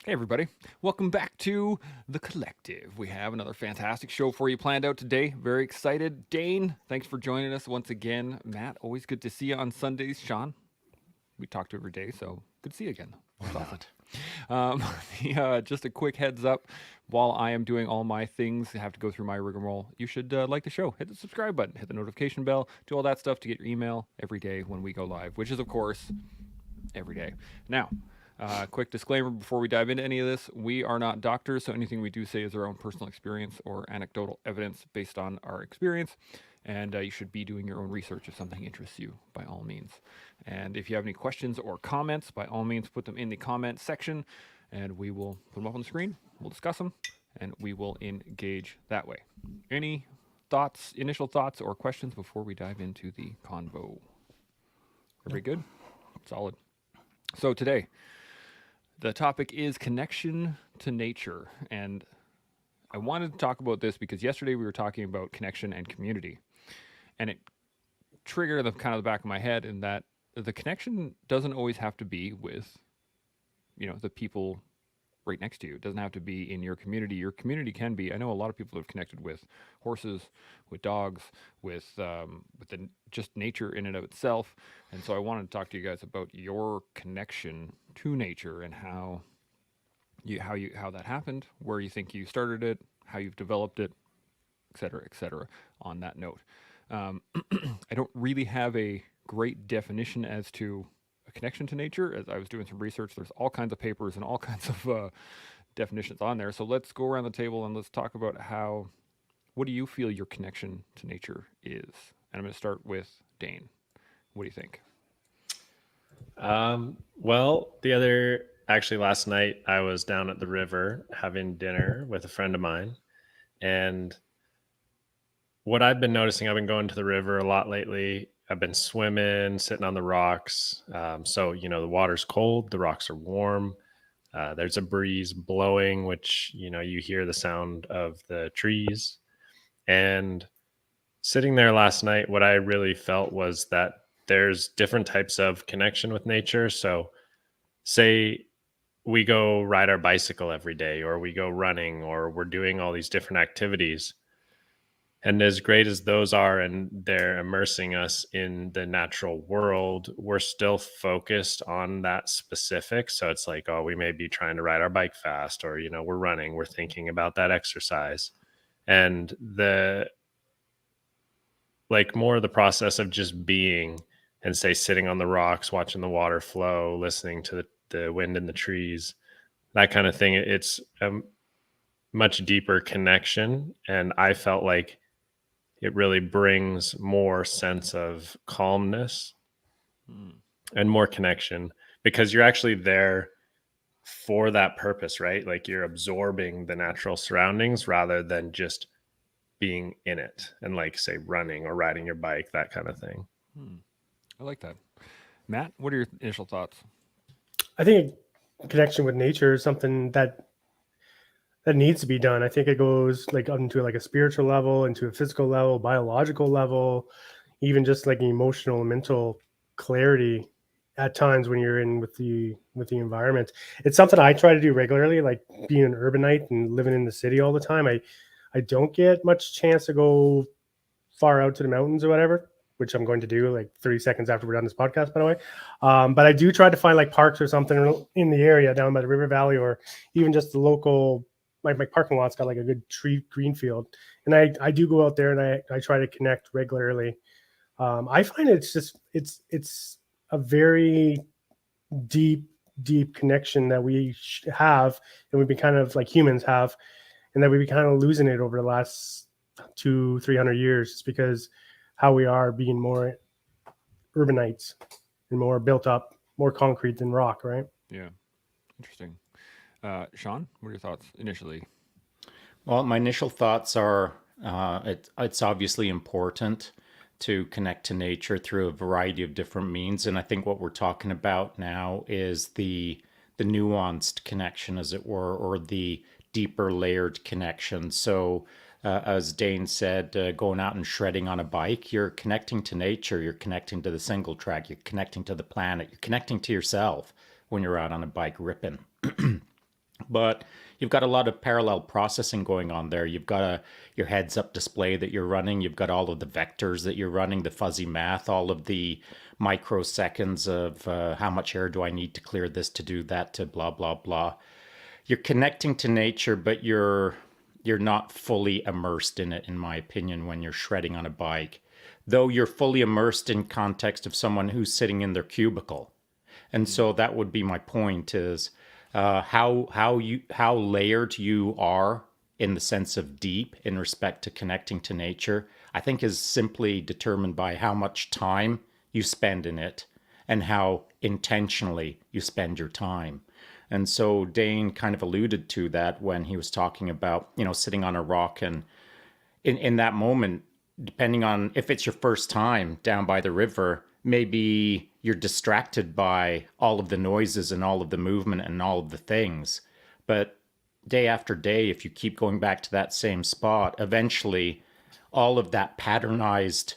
Hey, everybody. Welcome back to The Collective. We have another fantastic show for you planned out today. Very excited. Dane, thanks for joining us once again. Matt, always good to see you on Sundays. Sean, we talk to every day, so good to see you again. Or That's awesome. not. Um, just a quick heads up while I am doing all my things, I have to go through my rigmarole. You should like the show, hit the subscribe button, hit the notification bell, do all that stuff to get your email every day when we go live, which is, of course, every day. Now, quick disclaimer before we dive into any of this, we are not doctors, so anything we do say is our own personal experience or anecdotal evidence based on our experience. And you should be doing your own research if something interests you, by all means. And if you have any questions or comments, by all means, put them in the comment section and we will put them up on the screen. We'll discuss them and we will engage that way. Any thoughts, initial thoughts, or questions before we dive into the convo? Everybody good? Solid. So today, the topic is connection to nature. And I wanted to talk about this because yesterday we were talking about connection and community. And it triggered the kind of the back of my head in that the connection doesn't always have to be with, the people right next to you. It doesn't have to be in your community. Your community can be. I know a lot of people have connected with horses, with dogs, with just nature in and of itself. And so I wanted to talk to you guys about your connection to nature and how that happened, where you think you started it, how you've developed it, et cetera, et cetera. On that note, um, I don't really have a great definition as to a connection to nature. As I was doing some research, there's all kinds of papers and all kinds of definitions on there. So let's go around the table and let's talk about what do you feel your connection to nature is? And I'm going to start with Dane. What do you think? Actually, last night I was down at the river having dinner with a friend of mine. And what I've been noticing, I've been going to the river a lot lately. I've been swimming, sitting on the rocks. The water's cold, the rocks are warm. There's a breeze blowing, which, you hear the sound of the trees. And sitting there last night, what I really felt was that there's different types of connection with nature. So, say we go ride our bicycle every day, or we go running, or we're doing all these different activities. And as great as those are, and they're immersing us in the natural world, we're still focused on that specific. So it's like, oh, we may be trying to ride our bike fast, or, we're running, we're thinking about that exercise. And more of the process of just being and say sitting on the rocks, watching the water flow, listening to the wind in the trees, that kind of thing. It's a much deeper connection. And I felt like it really brings more sense of calmness Hmm. and more connection because you're actually there for that purpose, right? Like you're absorbing the natural surroundings rather than just being in it and like say running or riding your bike, that kind of thing. Hmm. I like that. Matt, what are your initial thoughts? I think connection with nature is something that needs to be done. I think it goes like into like a spiritual level, into a physical level, biological level, even just like emotional and mental clarity at times when you're in with the environment. It's something I try to do regularly, like being an urbanite and living in the city all the time. I don't get much chance to go far out to the mountains or whatever, which I'm going to do like 30 seconds after we're done this podcast, by the way. But I do try to find like parks or something in the area down by the river valley, or even just the local, my parking lot's got like a good tree green field. And I do go out there and I try to connect regularly. I find it's a very deep, deep connection that we have, and we've been kind of like humans have, and that we've been kind of losing it over the last 200-300 years, just because how we are being more urbanites and more built up, more concrete than rock, right? Yeah, interesting. Sean, what are your thoughts initially? Well, my initial thoughts are it's obviously important to connect to nature through a variety of different means, and I think what we're talking about now is the nuanced connection, as it were, or the deeper layered connection. So, as Dane said, going out and shredding on a bike, you're connecting to nature, you're connecting to the single track, you're connecting to the planet, you're connecting to yourself when you're out on a bike ripping. but you've got a lot of parallel processing going on there. You've got your heads up display that you're running. You've got all of the vectors that you're running, the fuzzy math, all of the microseconds of how much air do I need to clear this to do that to blah, blah, blah. You're connecting to nature, but you're not fully immersed in it, in my opinion, when you're shredding on a bike. Though you're fully immersed in context of someone who's sitting in their cubicle. And so that would be my point is how layered you are in the sense of deep in respect to connecting to nature, I think is simply determined by how much time you spend in it and how intentionally you spend your time. And so Dane kind of alluded to that when he was talking about, sitting on a rock, and in that moment, depending on if it's your first time down by the river, maybe you're distracted by all of the noises and all of the movement and all of the things. But day after day, if you keep going back to that same spot, eventually all of that patternized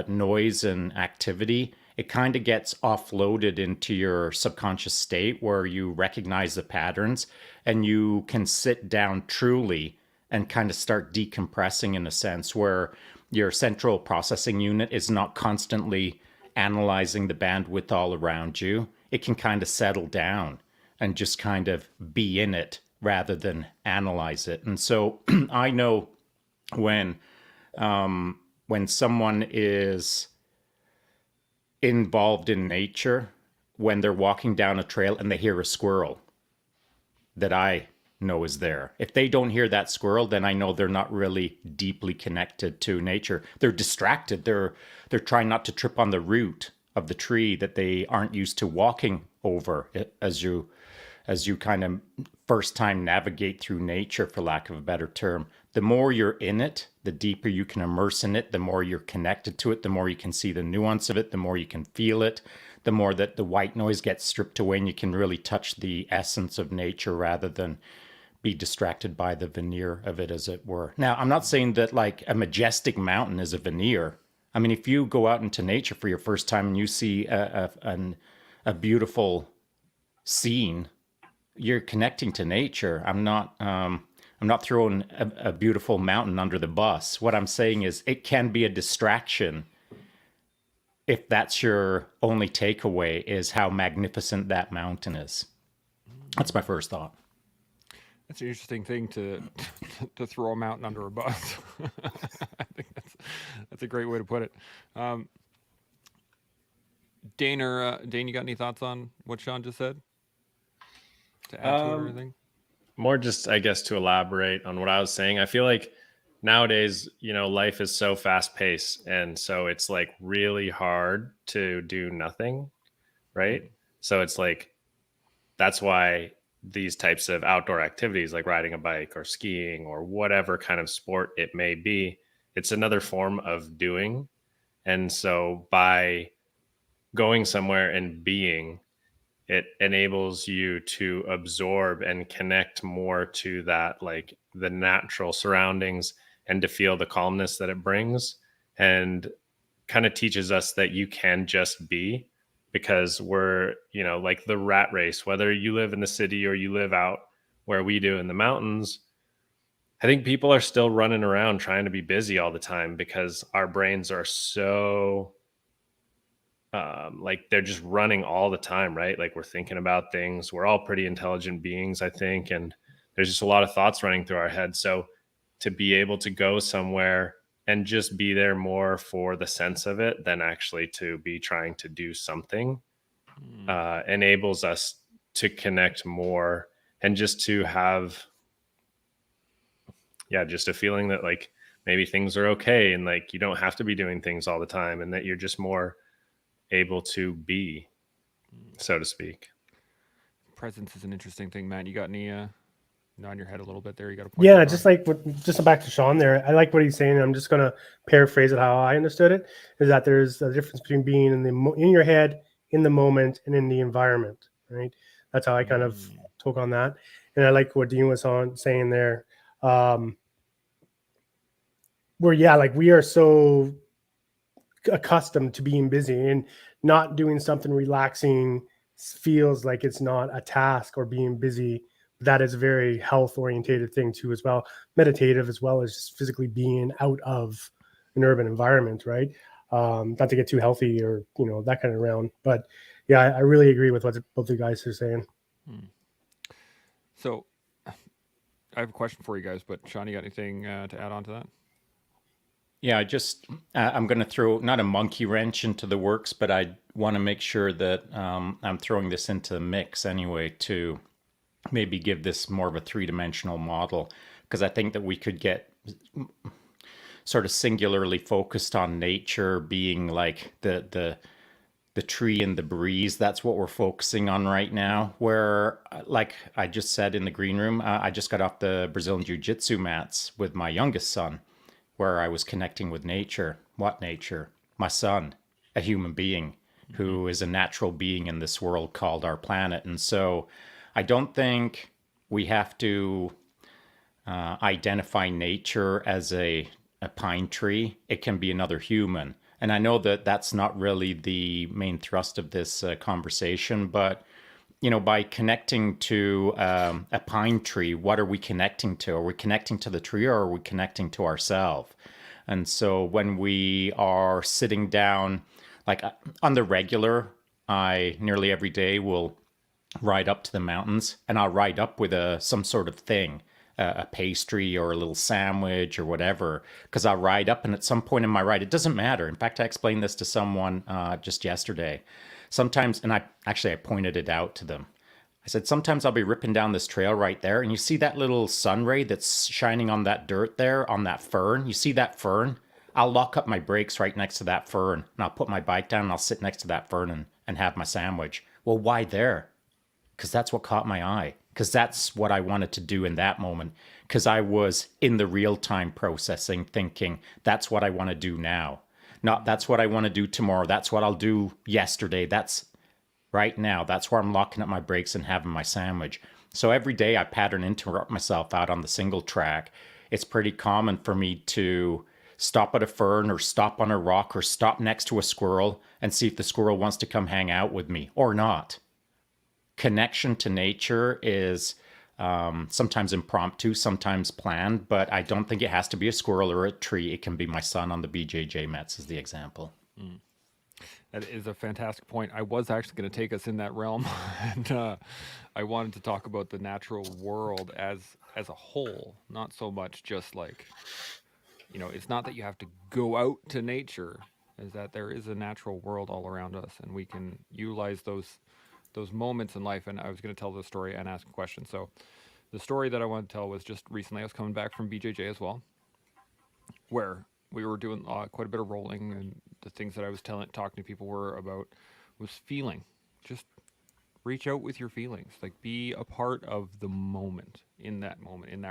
noise and activity, it kind of gets offloaded into your subconscious state where you recognize the patterns and you can sit down truly and kind of start decompressing in a sense where your central processing unit is not constantly analyzing the bandwidth all around you. It can kind of settle down and just kind of be in it rather than analyze it. And so I know when someone is involved in nature, when they're walking down a trail and they hear a squirrel that I know is there. If they don't hear that squirrel, then I know they're not really deeply connected to nature. They're distracted. They're trying not to trip on the root of the tree that they aren't used to walking over as you kind of first time navigate through nature, for lack of a better term. The more you're in it, the deeper you can immerse in it, the more you're connected to it, the more you can see the nuance of it, the more you can feel it, the more that the white noise gets stripped away and you can really touch the essence of nature rather than be distracted by the veneer of it, as it were. Now, I'm not saying that like a majestic mountain is a veneer. I mean, if you go out into nature for your first time and you see a beautiful scene, you're connecting to nature. I'm not throwing a beautiful mountain under the bus. What I'm saying is it can be a distraction if that's your only takeaway, is how magnificent that mountain is. That's my first thought. That's an interesting thing to throw a mountain under a bus. I think that's a great way to put it. Dane, you got any thoughts on what Sean just said? To add to it or anything? More just, I guess, to elaborate on what I was saying. I feel like nowadays, life is so fast paced. And so it's like really hard to do nothing. Right. So it's like, that's why these types of outdoor activities like riding a bike or skiing or whatever kind of sport it may be, it's another form of doing. And so by going somewhere and being, it enables you to absorb and connect more to that, like the natural surroundings, and to feel the calmness that it brings, and kind of teaches us that you can just be, because we're, like the rat race, whether you live in the city or you live out where we do in the mountains. I think people are still running around trying to be busy all the time because our brains are so like they're just running all the time, right? Like we're thinking about things. We're all pretty intelligent beings, I think, and there's just a lot of thoughts running through our head. So to be able to go somewhere and just be there more for the sense of it than actually to be trying to do something enables us to connect more, and just to have, just a feeling that like maybe things are okay and like you don't have to be doing things all the time, and that you're just more able to be, so to speak. Presence is an interesting thing, Matt. You got any nod your head a little bit there? You got a point? Yeah, just back to Sean there. I like what he's saying. I'm just going to paraphrase it how I understood it. Is that there's a difference between being in your head, in the moment, and in the environment. Right. That's how I kind of took on that. And I like what Dean was saying there. Where we are so accustomed to being busy, and not doing something relaxing feels like it's not a task, or being busy that is a very health orientated thing too, as well, meditative, as well as just physically being out of an urban environment, right? Not to get too healthy or, that kind of round, but yeah, I really agree with what both the guys are saying. So I have a question for you guys, but Sean, you got anything to add on to that? Yeah, I'm going to throw not a monkey wrench into the works, but I want to make sure that I'm throwing this into the mix anyway to maybe give this more of a three-dimensional model, because I think that we could get sort of singularly focused on nature being like the tree and the breeze. That's what we're focusing on right now. Where, like I just said in the green room, I just got off the Brazilian Jiu-Jitsu mats with my youngest son, where I was connecting with nature. What nature? My son, a human being who is a natural being in this world called our planet. And so I don't think we have to identify nature as a pine tree. It can be another human. And I know that that's not really the main thrust of this conversation, but by connecting to a pine tree, what are we connecting to? Are we connecting to the tree, or are we connecting to ourselves? And so when we are sitting down, like on the regular, I nearly every day will ride up to the mountains, and I'll ride up with some sort of thing, a pastry or a little sandwich or whatever, because I'll ride up, and at some point in my ride, it doesn't matter. In fact, I explained this to someone just yesterday. Sometimes, and I pointed it out to them. I said, sometimes I'll be ripping down this trail right there, and you see that little sun ray that's shining on that dirt there, on that fern? You see that fern? I'll lock up my brakes right next to that fern, and I'll put my bike down, and I'll sit next to that fern and have my sandwich. Well, why there? Because that's what caught my eye. Because that's what I wanted to do in that moment. Because I was in the real-time processing, thinking, that's what I want to do now. Not that's what I want to do tomorrow. That's what I'll do yesterday. That's right now. That's where I'm locking up my brakes and having my sandwich. So every day I pattern interrupt myself out on the single track. It's pretty common for me to stop at a fern or stop on a rock or stop next to a squirrel and see if the squirrel wants to come hang out with me or not. Connection to nature is sometimes impromptu, sometimes planned, but I don't think it has to be a squirrel or a tree. It can be my son on the BJJ mats as the example. That is a fantastic point. I was actually going to take us in that realm, and I wanted to talk about the natural world as a whole, not so much just like, it's not that you have to go out to nature, is that there is a natural world all around us, and we can utilize those moments in life. And I was going to tell the story and ask a question. So the story that I wanted to tell was just recently I was coming back from BJJ as well, where we were doing quite a bit of rolling, and the things that I was talking to people was feeling. Just reach out with your feelings, like be a part of the moment, in that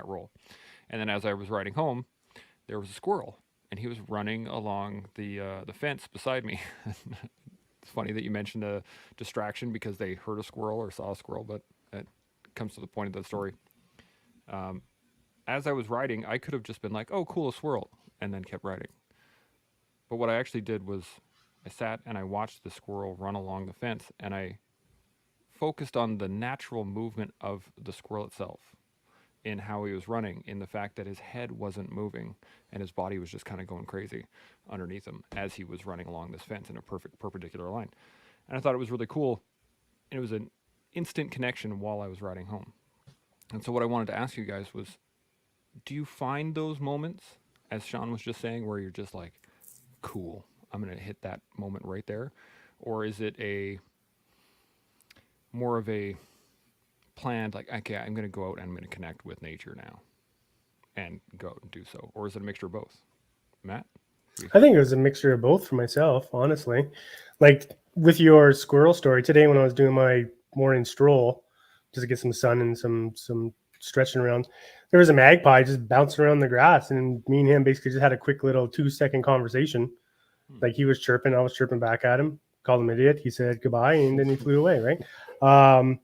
role. And then as I was riding home, there was a squirrel, and he was running along the fence beside me. It's funny that you mentioned a distraction because they heard a squirrel or saw a squirrel, but it comes to the point of the story. As I was riding, I could have just been like, oh, cool, a squirrel, and then kept riding. But what I actually did was I sat and I watched the squirrel run along the fence, and I focused on the natural movement of the squirrel itself, in how he was running, in the fact that his head wasn't moving and his body was just kind of going crazy underneath him as he was running along this fence in a perfect perpendicular line. And I thought it was really cool. And it was an instant connection while I was riding home. And so what I wanted to ask you guys was, do you find those moments, as Sean was just saying, where you're just like, cool, I'm going to hit that moment right there? Or is it more of a planned, like, okay, I'm going to go out and I'm going to connect with nature now and go out and do so? Or is it a mixture of both? Matt? I think it was a mixture of both for myself, honestly. Like with your squirrel story today, when I was doing my morning stroll just to get some sun and some stretching around, there was a magpie just bouncing around the grass, and me and him basically just had a quick little 2-second conversation. Like he was chirping, I was chirping back at him, called him idiot. He said goodbye, and then he flew away, right?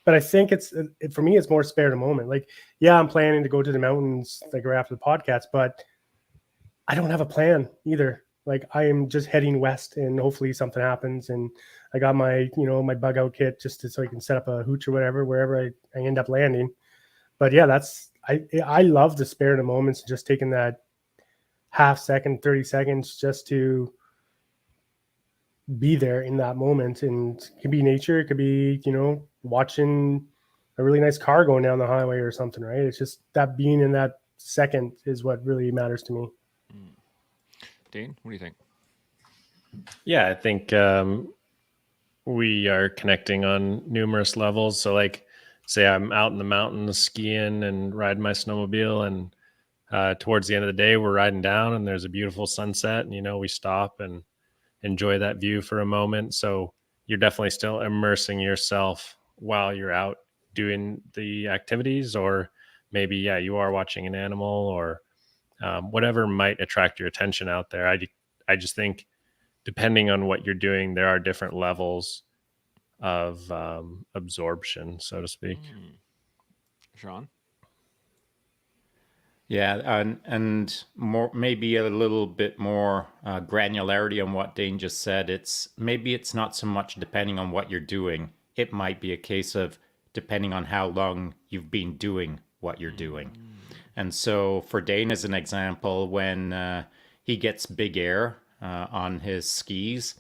But I think for me, it's more spare the moment. Like, yeah, I'm planning to go to the mountains like right after the podcast, but I don't have a plan either. like I am just heading west and hopefully something happens. And I got my, my bug out kit so I can set up a hooch or whatever, wherever I end up landing. But yeah, I love the spare the moments, just taking that half second, 30 seconds just to be there in that moment. And it could be nature, it could be, watching a really nice car going down the highway or something, right? It's just that being in that second is what really matters to me. Dane, what do you think? Yeah, I think we are connecting on numerous levels. So, like, say I'm out in the mountains skiing and riding my snowmobile, and towards the end of the day, we're riding down and there's a beautiful sunset, and we stop and enjoy that view for a moment. So you're definitely still immersing yourself while you're out doing the activities, or maybe, yeah, you are watching an animal or whatever might attract your attention out there. I just think depending on what you're doing, there are different levels of absorption, so to speak. Sean? Yeah, and more, maybe a little bit more granularity on what Dane just said. Maybe it's not so much depending on what you're doing. It might be a case of depending on how long you've been doing what you're doing. And so for Dane, as an example, when he gets big air on his skis,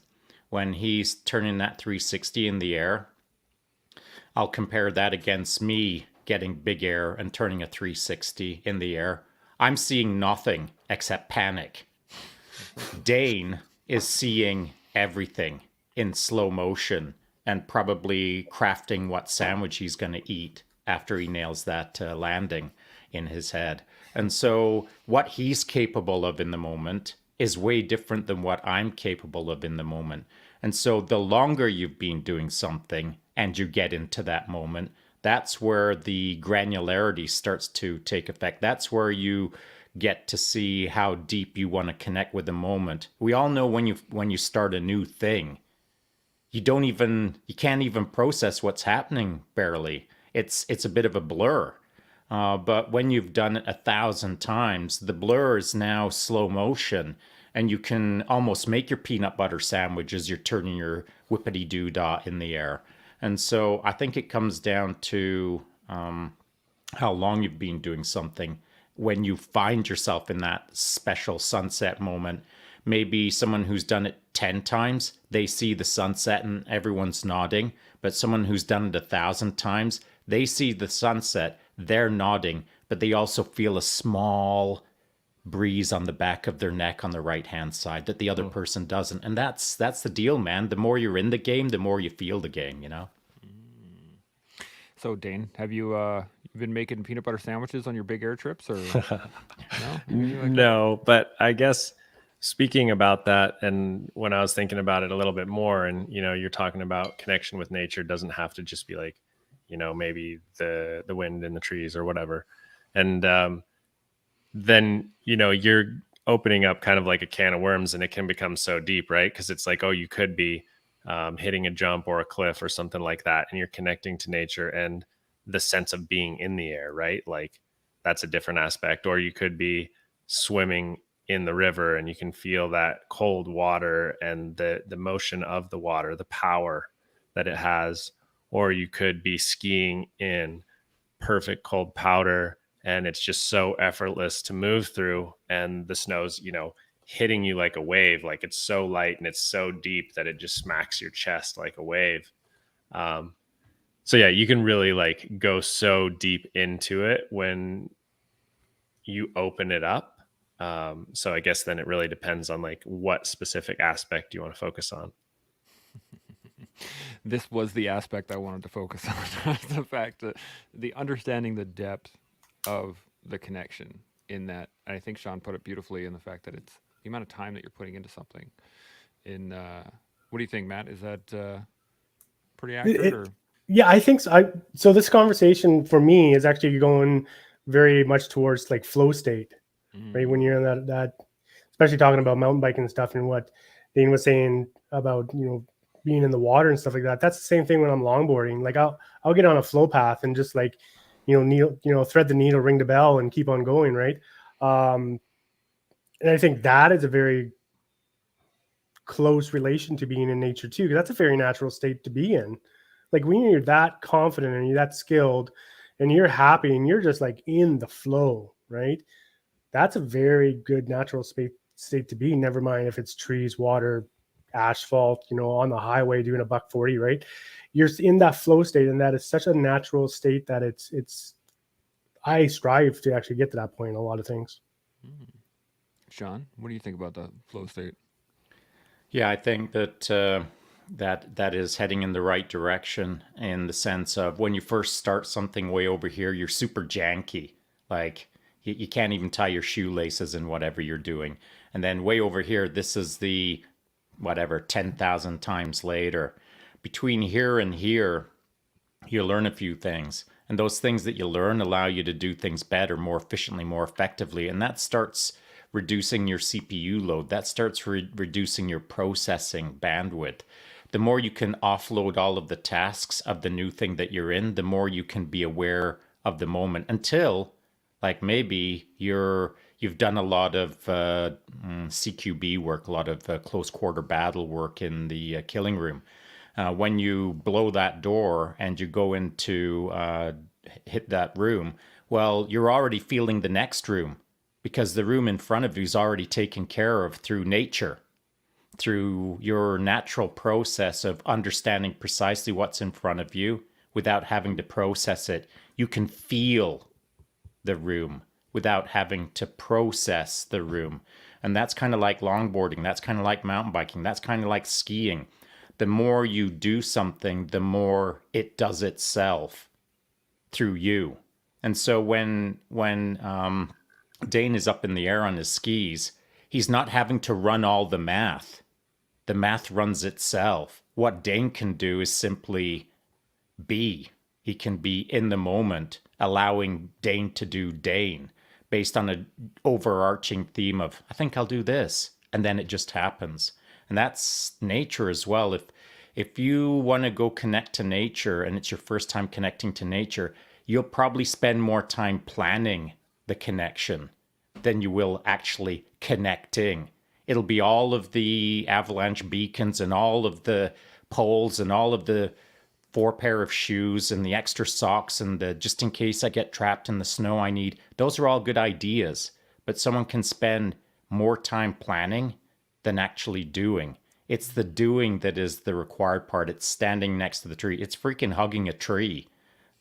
when he's turning that 360 in the air, I'll compare that against me getting big air and turning a 360 in the air. I'm seeing nothing except panic. Dane is seeing everything in slow motion and probably crafting what sandwich he's going to eat after he nails that landing in his head. And so what he's capable of in the moment is way different than what I'm capable of in the moment. And so the longer you've been doing something and you get into that moment, that's where the granularity starts to take effect. That's where you get to see how deep you want to connect with the moment. We all know when you start a new thing, you can't even process what's happening barely. It's a bit of a blur. But when you've done it 1,000 times, the blur is now slow motion, and you can almost make your peanut butter sandwich as you're turning your whippity-doo-dah in the air. And so I think it comes down to how long you've been doing something. When you find yourself in that special sunset moment, maybe someone who's done it 10 times, they see the sunset and everyone's nodding. But someone who's done it 1,000 times, they see the sunset, they're nodding, but they also feel a small breeze on the back of their neck on the right-hand side that the other person doesn't. And that's the deal, man. The more you're in the game, the more you feel the game, So, Dane, have you been making peanut butter sandwiches on your big air trips, or no? No, but I guess speaking about that, and when I was thinking about it a little bit more, and you're talking about connection with nature doesn't have to just be like, maybe the wind in the trees or whatever. And then you're opening up kind of like a can of worms, and it can become so deep, right? Because it's like, oh, you could be hitting a jump or a cliff or something like that, and you're connecting to nature and the sense of being in the air, right? Like that's a different aspect. Or you could be swimming in the river and you can feel that cold water and the motion of the water, the power that it has. Or you could be skiing in perfect cold powder and it's just so effortless to move through, and the snow's hitting you like a wave. Like it's so light and it's so deep that it just smacks your chest like a wave. So yeah, you can really like go so deep into it when you open it up. So I guess then it really depends on like what specific aspect you want to focus on. This was the aspect I wanted to focus on. The fact that the understanding the depth of the connection in that. I think Sean put it beautifully in the fact that it's the amount of time that you're putting into something. What do you think, Matt? Is that pretty accurate? Yeah, I think so. So this conversation for me is actually going very much towards like flow state, right? When you're in that, especially talking about mountain biking and stuff, and what Dane was saying about being in the water and stuff like that. That's the same thing when I'm longboarding. Like I'll get on a flow path and just like thread the needle, ring the bell, and keep on going, right? And I think that is a very close relation to being in nature too, because that's a very natural state to be in. Like when you're that confident and you're that skilled and you're happy and you're just like in the flow, right? That's a very good natural state to be. Never mind if it's trees, water, asphalt, on the highway doing a buck 40, right? You're in that flow state, and that is such a natural state that it's I strive to actually get to that point in a lot of things. Sean, what do you think about the flow state? Yeah, I think that that is heading in the right direction in the sense of when you first start something way over here, you're super janky. Like you can't even tie your shoelaces in whatever you're doing. And then way over here, this is the whatever 10,000 times later. Between here and here, you learn a few things. And those things that you learn allow you to do things better, more efficiently, more effectively. And that starts reducing your CPU load. That starts reducing your processing bandwidth. The more you can offload all of the tasks of the new thing that you're in, the more you can be aware of the moment until, like maybe you've done a lot of CQB work, a lot of close quarter battle work in the killing room. When you blow that door and you go into hit that room, well, you're already feeling the next room because the room in front of you is already taken care of through nature, through your natural process of understanding precisely what's in front of you without having to process it. You can feel the room without having to process the room. And that's kind of like longboarding. That's kind of like mountain biking. That's kind of like skiing. The more you do something, the more it does itself through you. And so when Dane is up in the air on his skis, he's not having to run all the math. The math runs itself. What Dane can do is simply be. He can be in the moment, allowing Dane to do Dane based on an overarching theme of, I think I'll do this. And then it just happens. And that's nature as well. If you want to go connect to nature and it's your first time connecting to nature, you'll probably spend more time planning the connection than you will actually connecting. It'll be all of the avalanche beacons and all of the poles and all of the 4 pair of shoes and the extra socks and the just in case I get trapped in the snow I need. Those are all good ideas, but someone can spend more time planning than actually doing. It's the doing that is the required part. It's standing next to the tree. It's freaking hugging a tree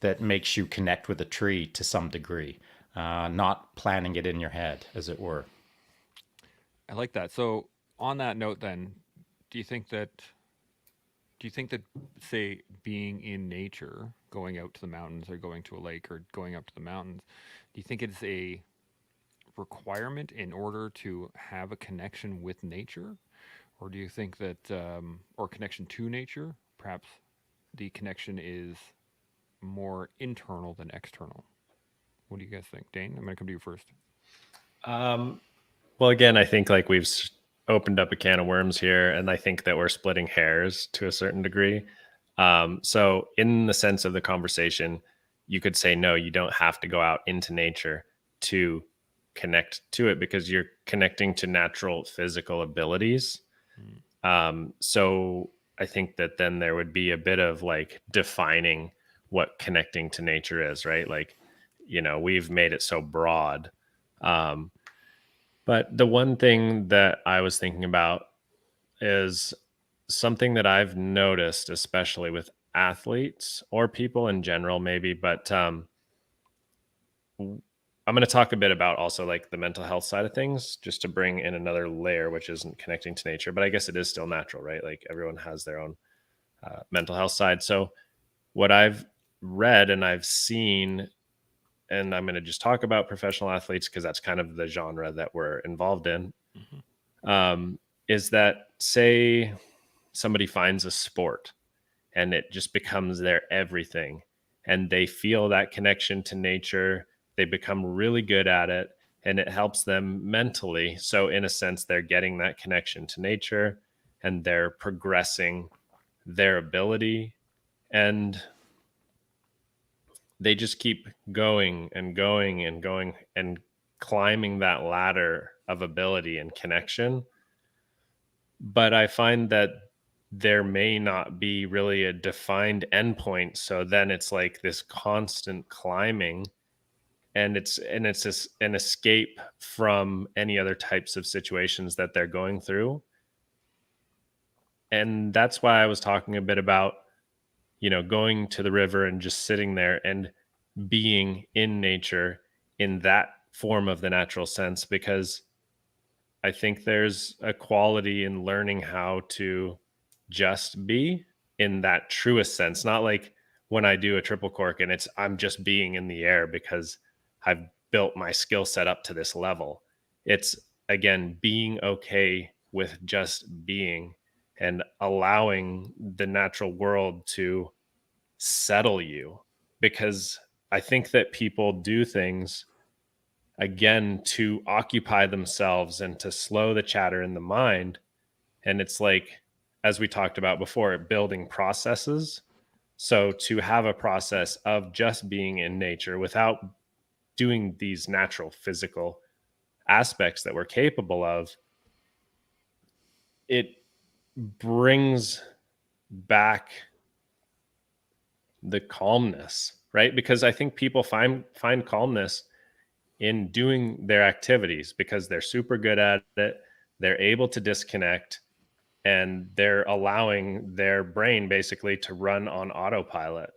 that makes you connect with a tree to some degree, not planning it in your head, as it were. I like that. So on that note then, do you think that say being in nature, going out to the mountains or going to a lake or going up to the mountains, do you think it's a requirement in order to have a connection with nature? Or do you think that, or connection to nature, perhaps the connection is more internal than external? What do you guys think? Dane, I'm going to come to you first. Well, again, I think like we've opened up a can of worms here, and I think that we're splitting hairs to a certain degree. So in the sense of the conversation, you could say, no, you don't have to go out into nature to connect to it because you're connecting to natural physical abilities. So I think that then there would be a bit of like defining what connecting to nature is, right? Like, we've made it so broad. But the one thing that I was thinking about is something that I've noticed, especially with athletes or people in general, maybe, but I'm going to talk a bit about also like the mental health side of things, just to bring in another layer, which isn't connecting to nature, but I guess it is still natural, right? Like everyone has their own mental health side. So what I've read and I've seen, and I'm going to just talk about professional athletes because that's kind of the genre that we're involved in, is that say somebody finds a sport and it just becomes their everything and they feel that connection to nature. They become really good at it and it helps them mentally. So in a sense, they're getting that connection to nature and they're progressing their ability and they just keep going and going and going and climbing that ladder of ability and connection. but I find that there may not be really a defined endpoint. So then it's like this constant climbing, and it's just an escape from any other types of situations that they're going through. And that's why I was talking a bit about, going to the river and just sitting there and being in nature in that form of the natural sense, because I think there's a quality in learning how to just be in that truest sense. Not like when I do a triple cork and I'm just being in the air because I've built my skill set up to this level. It's again being okay with just being and allowing the natural world to settle you, because I think that people do things again to occupy themselves and to slow the chatter in the mind. And it's like, as we talked about before, building processes. So to have a process of just being in nature without doing these natural physical aspects that we're capable of, it brings back the calmness, right? Because I think people find calmness in doing their activities because they're super good at it. They're able to disconnect, and they're allowing their brain basically to run on autopilot.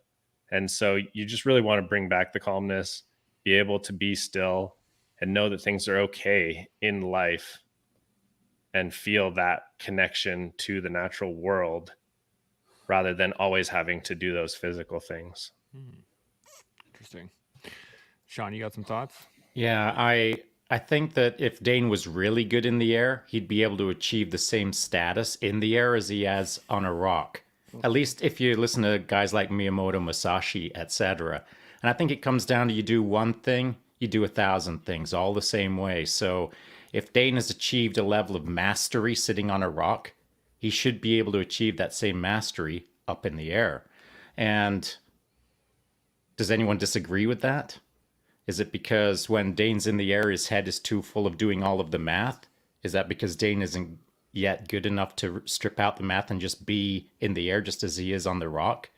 And so you just really want to bring back the calmness, be able to be still and know that things are okay in life, and feel that connection to the natural world rather than always having to do those physical things. Interesting. Sean, you got some thoughts? Yeah, I think that if Dane was really good in the air, he'd be able to achieve the same status in the air as he has on a rock. At least if you listen to guys like Miyamoto Musashi, etc. And I think it comes down to you do one thing, you do 1,000 things, all the same way. So if Dane has achieved a level of mastery sitting on a rock, he should be able to achieve that same mastery up in the air. And does anyone disagree with that? Is it because when Dane's in the air, his head is too full of doing all of the math? Is that because Dane isn't yet good enough to strip out the math and just be in the air just as he is on the rock?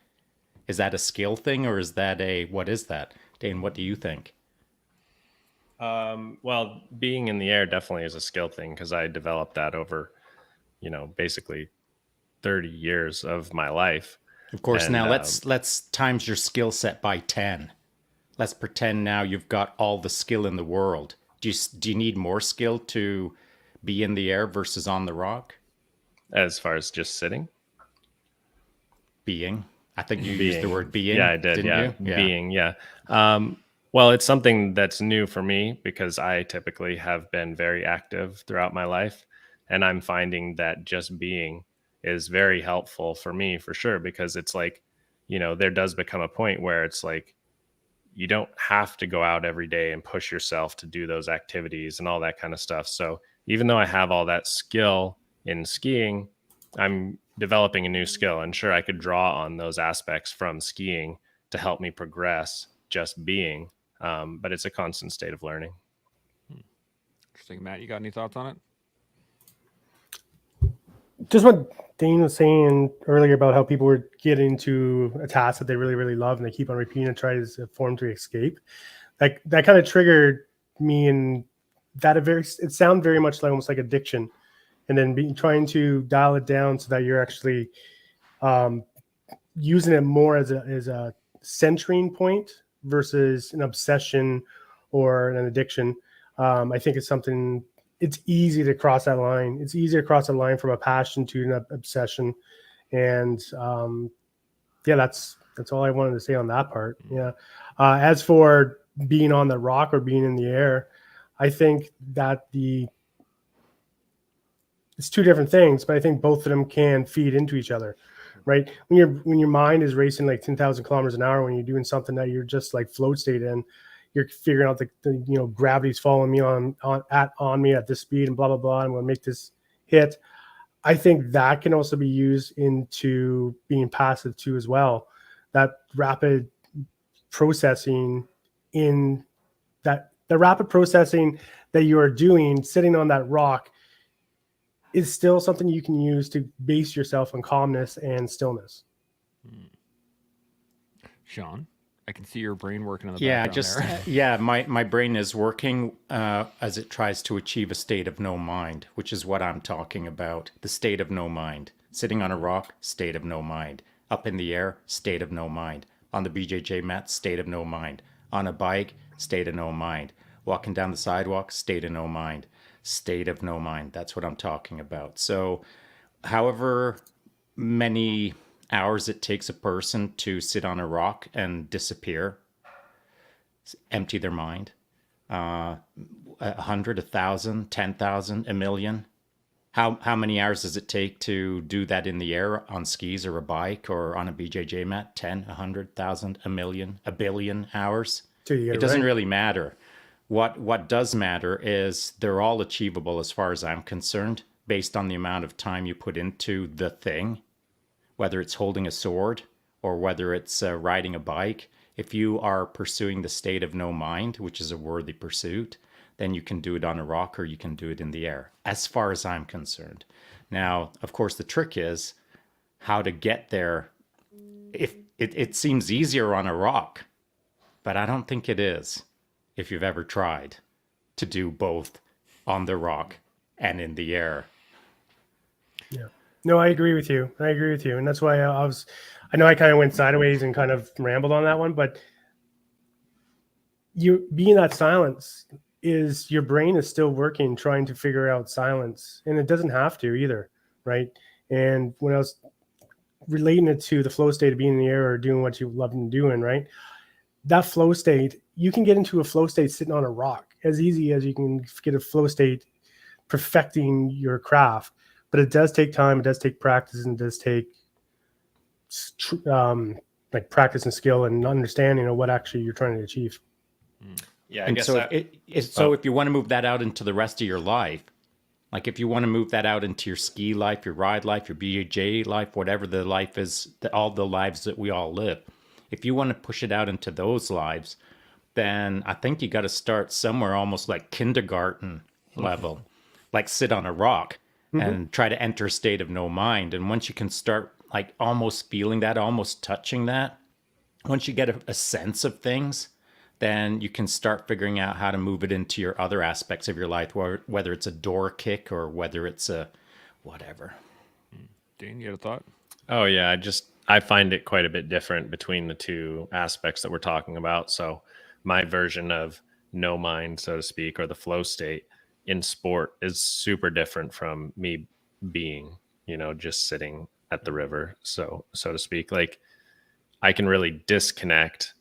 Is that a skill thing, or is that what is that? Dane, what do you think? Well, being in the air definitely is a skill thing, because I developed that over, basically 30 years of my life. Of course, And, now let's times your skill set by 10. Let's pretend now you've got all the skill in the world. Do you need more skill to be in the air versus on the rock? as far as just sitting, Being. I think you used the word being. Yeah, I did. Didn't Yeah. you? Being. Yeah. Well, it's something that's new for me because I typically have been very active throughout my life. And I'm finding that just being is very helpful for me, for sure, because it's like, there does become a point where it's like, you don't have to go out every day and push yourself to do those activities and all that kind of stuff. So even though I have all that skill in skiing, I'm developing a new skill. And sure, I could draw on those aspects from skiing to help me progress just being. But it's a constant state of learning. Interesting. Matt, you got any thoughts on it? Just what Dane was saying earlier about how people would get into a task that they really, really love and they keep on repeating and try as a form to escape. Like that kind of triggered me, and that it sounded very much like almost like addiction. And then trying to dial it down so that you're actually using it more as a centering point versus an obsession or an addiction. I think it's something. It's easy to cross that line. It's easy to cross a line from a passion to an obsession, and that's all I wanted to say on that part. Yeah. As for being on the rock or being in the air, I think that it's two different things, but I think both of them can feed into each other, right? When your mind is racing like 10,000 kilometers an hour, when you're doing something that you're just like float state in, you're figuring out the gravity's following me on me at this speed and blah blah blah, and we'll make this hit. I think that can also be used into being passive too as well. That rapid processing the rapid processing that you are doing sitting on that rock is still something you can use to base yourself on calmness and stillness. Sean, I can see your brain working in the Yeah, background there. yeah, my brain is working as it tries to achieve a state of no mind, which is what I'm talking about. The state of no mind. Sitting on a rock, state of no mind. Up in the air, state of no mind. On the BJJ mat, state of no mind. On a bike, state of no mind. Walking down the sidewalk, state of no mind. State of no mind. That's what I'm talking about. So, however many hours it takes a person to sit on a rock and disappear, empty their mind, 100, 1,000, 10,000, a million. How many hours does it take to do that in the air on skis or a bike or on a BJJ mat? 10, 100,000, a million, a billion hours? Till you get It doesn't right. really matter. What does matter is they're all achievable as far as I'm concerned, based on the amount of time you put into the thing, whether it's holding a sword or whether it's riding a bike. If you are pursuing the state of no mind, which is a worthy pursuit, then you can do it on a rock or you can do it in the air, as far as I'm concerned. Now, of course, the trick is how to get there. If it seems easier on a rock, but I don't think it is if you've ever tried to do both on the rock and in the air. Yeah. No, I agree with you. And that's why I know I kind of went sideways and kind of rambled on that one, but you being that silence is your brain is still working, trying to figure out silence, and it doesn't have to either. Right. And when I was relating it to the flow state of being in the air or doing what you love doing, right? That flow state, you can get into a flow state sitting on a rock as easy as you can get a flow state perfecting your craft. But it does take time, it does take practice, and it does take like practice and skill and understanding of what actually you're trying to achieve. Yeah, I And guess so, that, if you want to move that out into the rest of your life, like if you want to move that out into your ski life, your ride life, your BJJ life, whatever the life is, all the lives that we all live, if you want to push it out into those lives, then I think you got to start somewhere almost like kindergarten level, like sit on a rock and try to enter a state of no mind. And once you can start like almost feeling that, almost touching that, once you get a sense of things, then you can start figuring out how to move it into your other aspects of your life, whether it's a door kick or whether it's a whatever. Dane, you had a thought? oh yeah, I find it quite a bit different between the two aspects that we're talking about. So my version of no mind, so to speak, or the flow state in sport is super different from me being, just sitting at the river, so to speak. Like I can really disconnect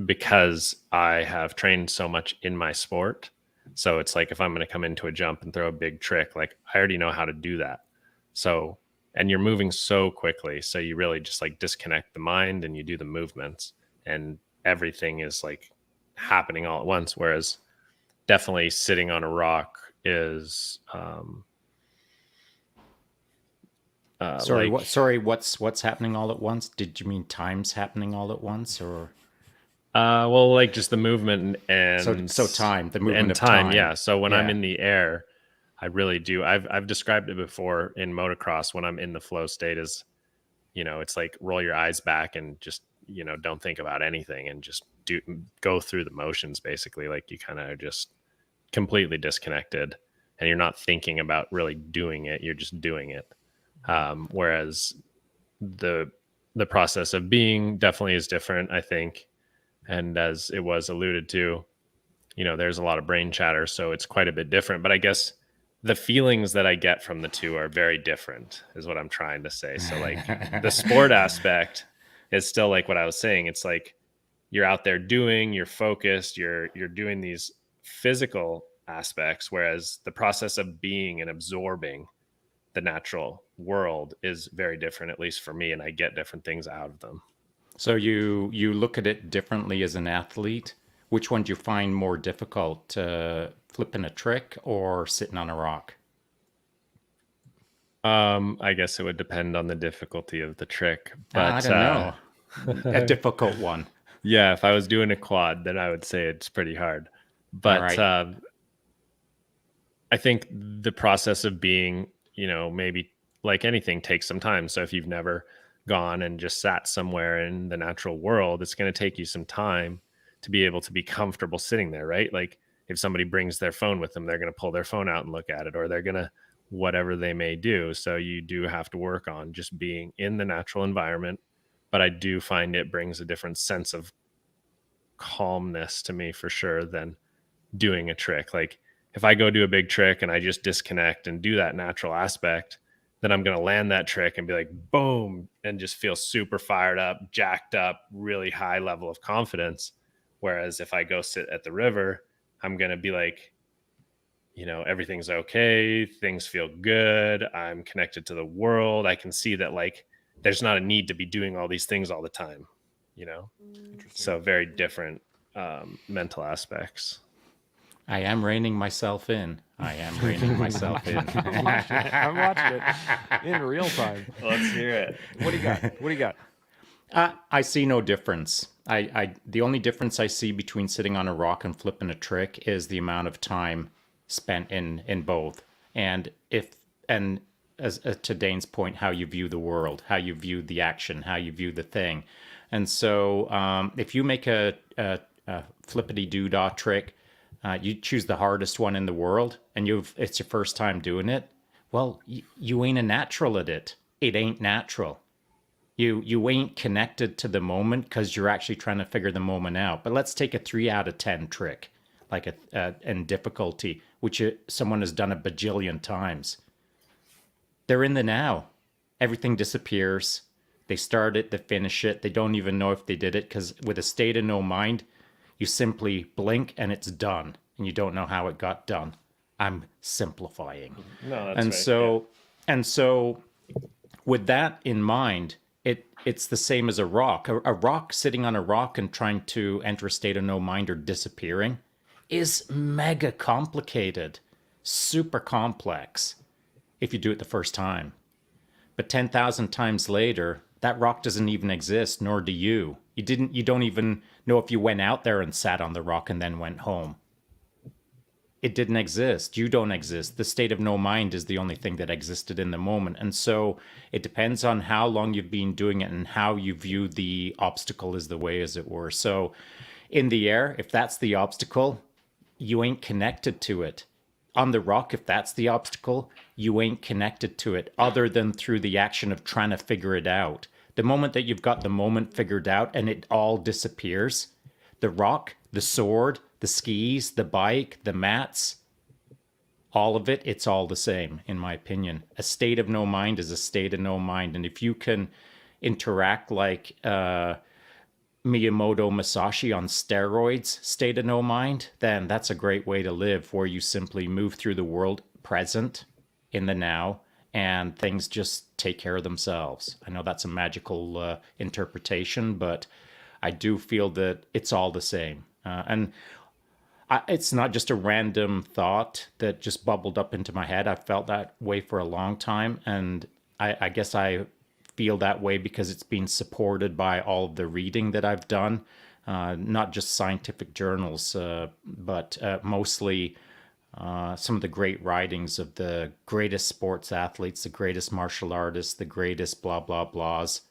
because I have trained so much in my sport. So it's like if I'm going to come into a jump and throw a big trick, like I already know how to do that. So, and you're moving so quickly. So you really just like disconnect the mind and you do the movements and everything is like happening all at once. Whereas definitely sitting on a rock is, What's happening all at once? Did you mean time's happening all at once, or well, like just the movement and so time, the movement and of time, time? yeah. So when I'm Yeah. in the air, I really do. I've described it before in motocross when I'm in the flow state is, it's like roll your eyes back and just, don't think about anything and just go through the motions basically. Like you kind of just completely disconnected and you're not thinking about really doing it. You're just doing it. Whereas the process of being definitely is different, I think. And as it was alluded to, there's a lot of brain chatter, so it's quite a bit different. But I guess the feelings that I get from the two are very different, is what I'm trying to say. So like the sport aspect is still like what I was saying. It's like you're out there doing, you're focused, you're doing these physical aspects, whereas the process of being and absorbing the natural world is very different, at least for me, and I get different things out of them. So you look at it differently as an athlete. Which one do you find more difficult, flipping a trick or sitting on a rock? I guess it would depend on the difficulty of the trick, but I don't know. A difficult one. yeah, if I was doing a quad, then I would say it's pretty hard. But right. I think the process of being, maybe like anything takes some time. So if you've never gone and just sat somewhere in the natural world, it's going to take you some time to be able to be comfortable sitting there, right? Like if somebody brings their phone with them, they're going to pull their phone out and look at it, or they're going to whatever they may do. So you do have to work on just being in the natural environment. But I do find it brings a different sense of calmness to me for sure than doing a trick. Like if I go do a big trick and I just disconnect and do that natural aspect, then I'm going to land that trick and be like, boom, and just feel super fired up, jacked up, really high level of confidence. Whereas if I go sit at the river, I'm going to be like, everything's okay. Things feel good. I'm connected to the world. I can see that like there's not a need to be doing all these things all the time, Interesting. so very different mental aspects. I am reining myself in. I am reining myself in. I'm watching it in real time. Let's hear it. What do you got? What do you got? I see no difference. The only difference I see between sitting on a rock and flipping a trick is the amount of time spent in both. And as to Dane's point, how you view the world, how you view the action, how you view the thing. And so if you make a flippity doodah trick, you choose the hardest one in the world, and it's your first time doing it. Well, you ain't a natural at it. It ain't natural. You ain't connected to the moment because you're actually trying to figure the moment out. But let's take a 3 out of 10 trick, like in difficulty, which someone has done a bajillion times. They're in the now. Everything disappears. They start it, they finish it. They don't even know if they did it because with a state of no mind, you simply blink and it's done, and you don't know how it got done. I'm simplifying. No, that's And right. so, and so, with that in mind, it's the same as a rock. A rock sitting on a rock and trying to enter a state of no mind or disappearing is mega complicated, super complex if you do it the first time. But 10,000 times later, that rock doesn't even exist, nor do you. You don't even know if you went out there and sat on the rock and then went home. It didn't exist. You don't exist. The state of no mind is the only thing that existed in the moment. And so it depends on how long you've been doing it and how you view the obstacle as the way, as it were. So in the air, if that's the obstacle, you ain't connected to it. On the rock, if that's the obstacle, you ain't connected to it other than through the action of trying to figure it out. The moment that you've got the moment figured out and it all disappears, the rock, the sword, the skis, the bike, the mats, all of it, it's all the same, in my opinion. A state of no mind is a state of no mind. And if you can interact like Miyamoto Musashi on steroids, state of no mind, then that's a great way to live, where you simply move through the world present in the now, and things just take care of themselves. I know that's a magical interpretation, but I do feel that it's all the same. It's not just a random thought that just bubbled up into my head. I've felt that way for a long time, and I guess I feel that way because it's been supported by all of the reading that I've done, not just scientific journals, but mostly some of the great writings of the greatest sports athletes, the greatest martial artists, the greatest blah, blah, blahs,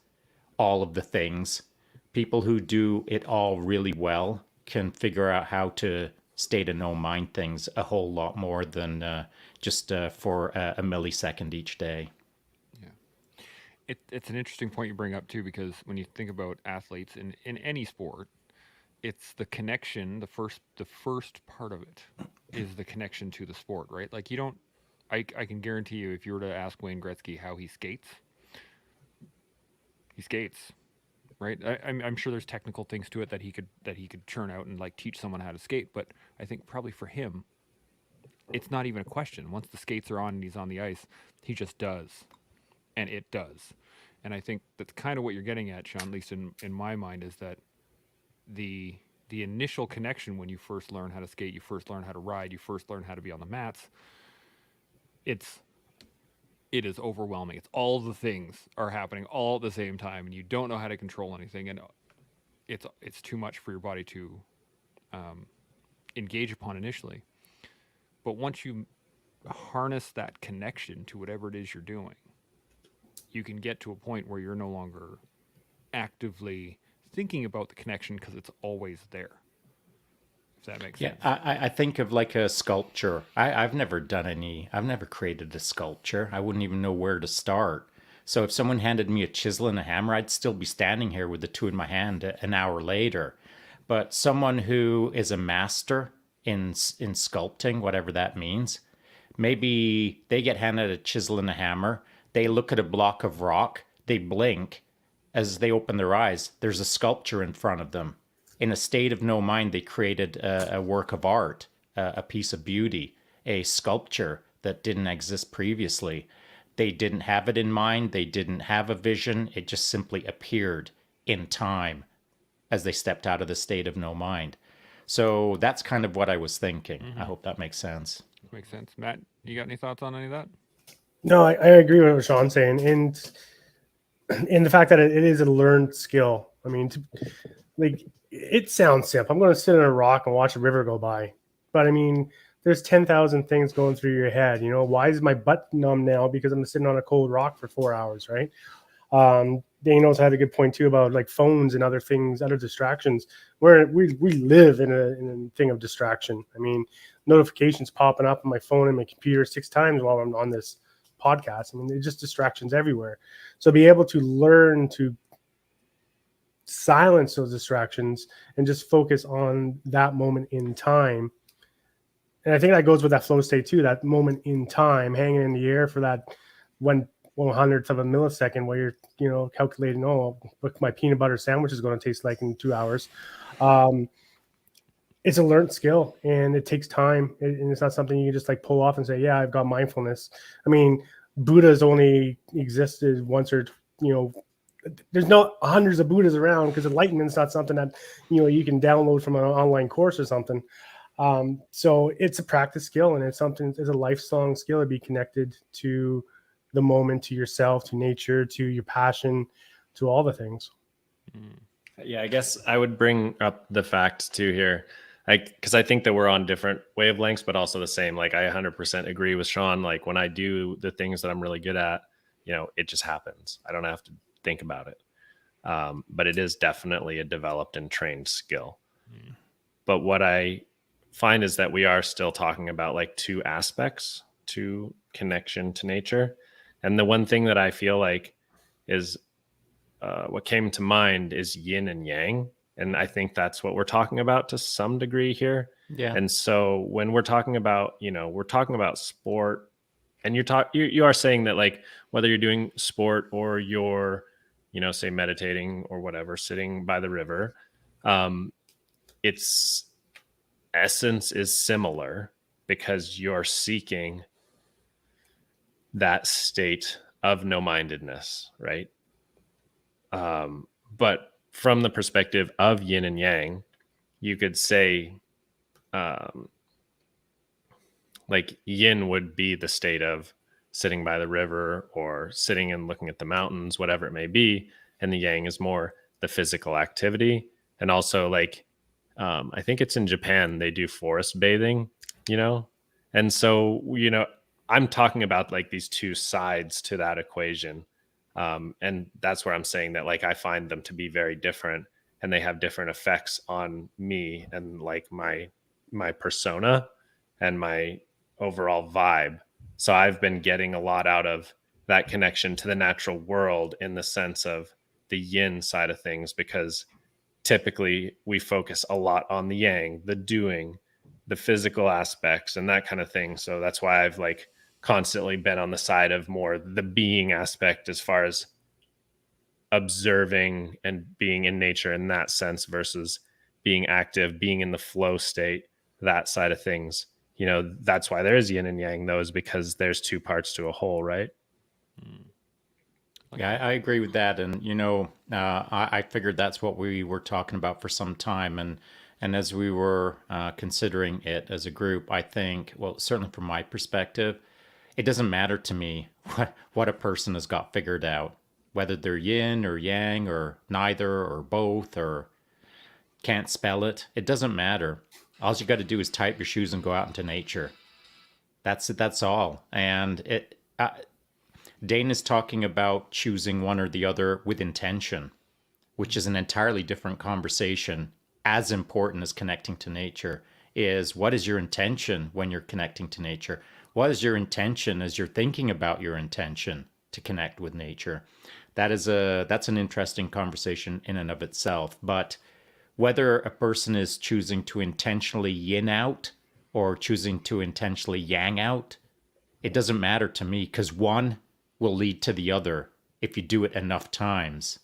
all of the things. People who do it all really well can figure out how to state of no mind things a whole lot more than just for a millisecond each day. It's an interesting point you bring up too, because when you think about athletes in any sport, it's the connection. The first part of it is the connection to the sport, right? Like you don't. I can guarantee you, if you were to ask Wayne Gretzky how he skates, right? I'm sure there's technical things to it that he could churn out and like teach someone how to skate. But I think probably for him, it's not even a question. Once the skates are on and he's on the ice, he just does. And it does. And I think that's kind of what you're getting at, Sean, at least in my mind, is that the initial connection when you first learn how to skate, you first learn how to ride, you first learn how to be on the mats, it is overwhelming. It's all the things are happening all at the same time, and you don't know how to control anything, and it's too much for your body to engage upon initially. But once you harness that connection to whatever it is you're doing, you can get to a point where you're no longer actively thinking about the connection because it's always there. If that makes Yeah, sense. I think of like a sculpture. I've never done any, I've never created a sculpture. I wouldn't even know where to start. So if someone handed me a chisel and a hammer, I'd still be standing here with the two in my hand an hour later. But someone who is a master in sculpting, whatever that means, maybe they get handed a chisel and a hammer. They look at a block of rock, they blink. As they open their eyes, there's a sculpture in front of them. In a state of no mind, they created a work of art, a piece of beauty, a sculpture that didn't exist previously. They didn't have it in mind, they didn't have a vision, it just simply appeared in time as they stepped out of the state of no mind. So that's kind of what I was thinking. I hope that makes sense. Makes sense. Matt, you got any thoughts on any of that? No, I agree with what Sean's saying, and in the fact that it is a learned skill. I mean, like, it sounds simple. I'm going to sit on a rock and watch a river go by, but I mean, there's 10,000 things going through your head. You know, why is my butt numb now? Because I'm sitting on a cold rock for 4 hours, right? Dane also had a good point too about like phones and other things, other distractions. Where we live in a thing of distraction. I mean, notifications popping up on my phone and my computer 6 times while I'm on this podcast. I mean, there's just distractions everywhere. So be able to learn to silence those distractions and just focus on that moment in time. And I think that goes with that flow state too, that moment in time, hanging in the air for that 1/100th of a millisecond where you're, you know, calculating, oh, what my peanut butter sandwich is going to taste like in 2 hours. It's a learned skill and it takes time. And it's not something you can just like pull off and say, yeah, I've got mindfulness. I mean, Buddha's only existed once or, you know, there's no hundreds of Buddhas around because enlightenment's not something that, you know, you can download from an online course or something. So it's a practice skill and it's something, it's a lifelong skill to be connected to the moment, to yourself, to nature, to your passion, to all the things. Yeah, I guess I would bring up the fact too here, because I think that we're on different wavelengths, but also the same. Like, I 100% agree with Sean. Like, when I do the things that I'm really good at, you know, it just happens. I don't have to think about it. But it is definitely a developed and trained skill. But what I find is that we are still talking about like 2 aspects to connection to nature. And the one thing that I feel like is what came to mind is yin and yang. And I think that's what we're talking about to some degree here. Yeah. And so when we're talking about, you know, we're talking about sport, and you are saying that like whether you're doing sport or you're, you know, say meditating or whatever, sitting by the river, its essence is similar because you're seeking that state of no-mindedness, right? But from the perspective of yin and yang, you could say like yin would be the state of sitting by the river or sitting and looking at the mountains, whatever it may be. And the yang is more the physical activity. And also like, I think it's in Japan, they do forest bathing, you know? And so, you know, I'm talking about like these 2 sides to that equation. And that's where I'm saying that like I find them to be very different and they have different effects on me and like my persona and my overall vibe. So I've been getting a lot out of that connection to the natural world in the sense of the yin side of things, because typically we focus a lot on the yang, the doing, the physical aspects and that kind of thing. So that's why I've like constantly been on the side of more the being aspect as far as observing and being in nature in that sense versus being active, being in the flow state, that side of things. You know, that's why there is yin and yang, though, is because there's 2 parts to a whole, right? Yeah, I agree with that. And, you know, I figured that's what we were talking about for some time. And as we were considering it as a group, I think, well, certainly from my perspective, it doesn't matter to me what a person has got figured out, whether they're yin or yang or neither or both or can't spell it. It doesn't matter. All you got to do is tie up your shoes and go out into nature. That's all. And Dane is talking about choosing one or the other with intention, which is an entirely different conversation. As important as connecting to nature is, what is your intention when you're connecting to nature? What is your intention as you're thinking about your intention to connect with nature? That's an interesting conversation in and of itself. But whether a person is choosing to intentionally yin out or choosing to intentionally yang out, it doesn't matter to me, because one will lead to the other if you do it enough times.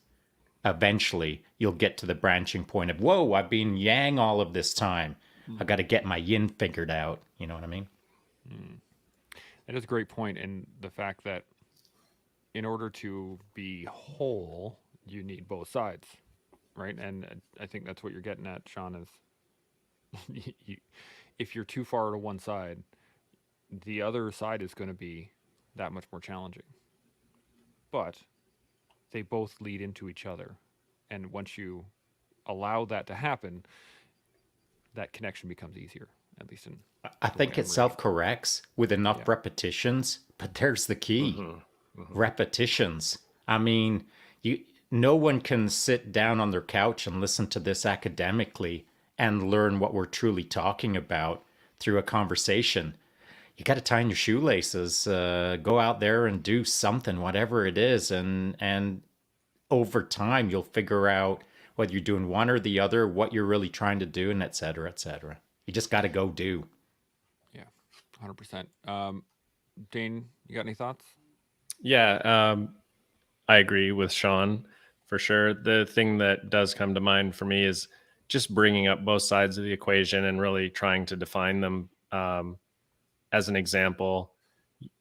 Eventually, you'll get to the branching point of, whoa, I've been yang all of this time. I got to get my yin figured out. You know what I mean? That is a great point, and the fact that in order to be whole, you need both sides, right? And I think that's what you're getting at, Sean, is if you're too far to one side, the other side is going to be that much more challenging. But they both lead into each other. And once you allow that to happen, that connection becomes easier, at least in I the way think I'm it reading. self corrects with enough Yeah. repetitions, but there's the key. Repetitions. I mean, no one can sit down on their couch and listen to this academically and learn what we're truly talking about through a conversation. You got to tie in your shoelaces, go out there and do something, whatever it is, and over time you'll figure out whether you're doing one or the other, what you're really trying to do, and et cetera, et cetera. You just got to go do. Yeah, 100%. Dane, you got any thoughts? Yeah, I agree with Sean for sure. The thing that does come to mind for me is just bringing up both sides of the equation and really trying to define them. As an example,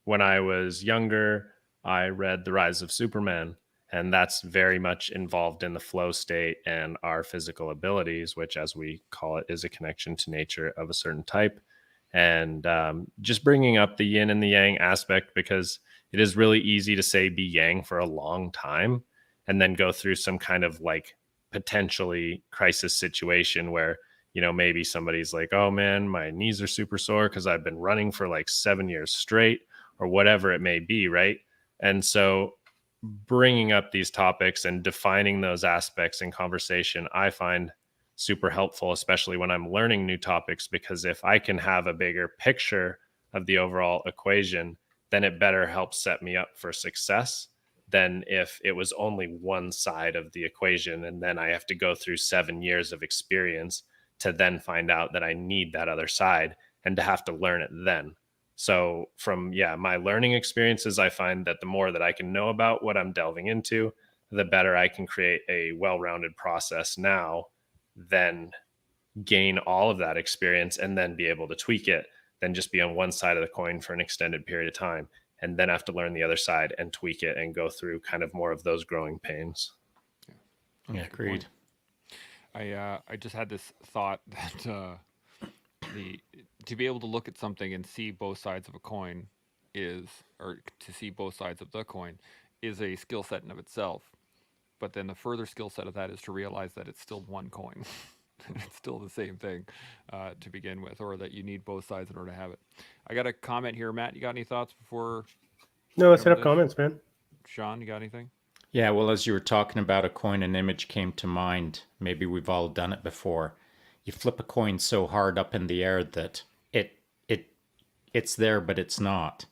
when I was younger, I read The Rise of Superman, and that's very much involved in the flow state and our physical abilities, which, as we call it, is a connection to nature of a certain type. And just bringing up the yin and the yang aspect, because it is really easy to say be yang for a long time and then go through some kind of like potentially crisis situation where, you know, maybe somebody's like, oh man, my knees are super sore because I've been running for like 7 years straight or whatever it may be, right? And so bringing up these topics and defining those aspects in conversation, I find super helpful, especially when I'm learning new topics, because if I can have a bigger picture of the overall equation, then it better helps set me up for success than if it was only one side of the equation and then I have to go through 7 years of experience to then find out that I need that other side and to have to learn it then. So from my learning experiences, I find that the more that I can know about what I'm delving into, the better I can create a well-rounded process now, then gain all of that experience and then be able to tweak it, than just be on one side of the coin for an extended period of time and then have to learn the other side and tweak it and go through kind of more of those growing pains. Yeah, agreed. I just had this thought that to be able to look at something and see both sides of a coin or to see both sides of the coin is a skill set in of itself. But then the further skill set of that is to realize that it's still one coin. It's still the same thing to begin with, or that you need both sides in order to have it. I got a comment here. Matt, you got any thoughts before? No, let's Whatever set up this- comments, man. Sean, you got anything? Yeah, well, as you were talking about a coin, an image came to mind. Maybe we've all done it before. You flip a coin so hard up in the air that it's there, but it's not.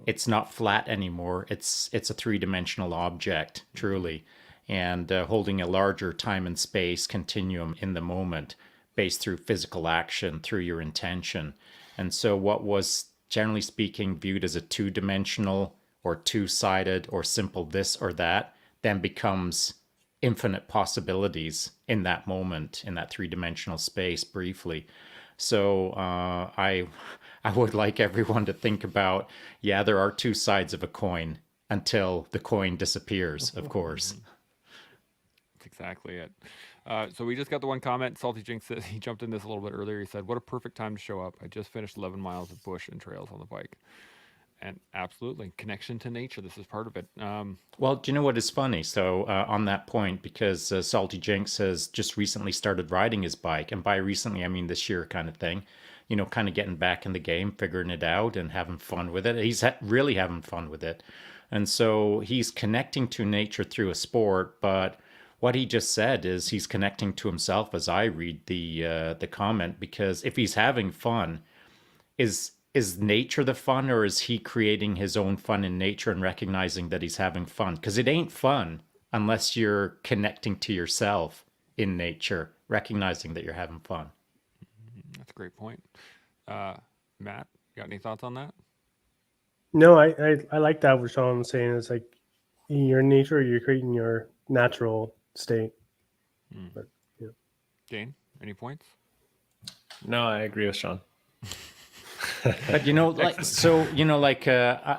It's not flat anymore. It's a three-dimensional object, truly, and holding a larger time and space continuum in the moment, based through physical action, through your intention. And so, what was generally speaking viewed as a two-dimensional or two-sided or simple this or that, then becomes infinite possibilities in that moment, in that three-dimensional space, briefly. So I would like everyone to think about, there are two sides of a coin until the coin disappears, of course. That's exactly it. So we just got the one comment. Salty Jinx says he jumped in this a little bit earlier. He said, "What a perfect time to show up. I just finished 11 miles of bush and trails on the bike." And absolutely, connection to nature. This is part of it. Well, do you know what is funny? So, on that point, because Salty Jinx has just recently started riding his bike, and by recently, I mean this year kind of thing, kind of getting back in the game, figuring it out, and having fun with it. He's really having fun with it. And so he's connecting to nature through a sport, but what he just said is he's connecting to himself as I read the comment, because if he's having fun, is nature the fun, or is he creating his own fun in nature and recognizing that he's having fun? Because it ain't fun unless you're connecting to yourself in nature, recognizing that you're having fun. That's a great point. Matt, you got any thoughts on that? No, I like that what Sean was saying. It's like in your nature, you're creating your natural state. But, yeah. Dane, any points? No, I agree with Sean. But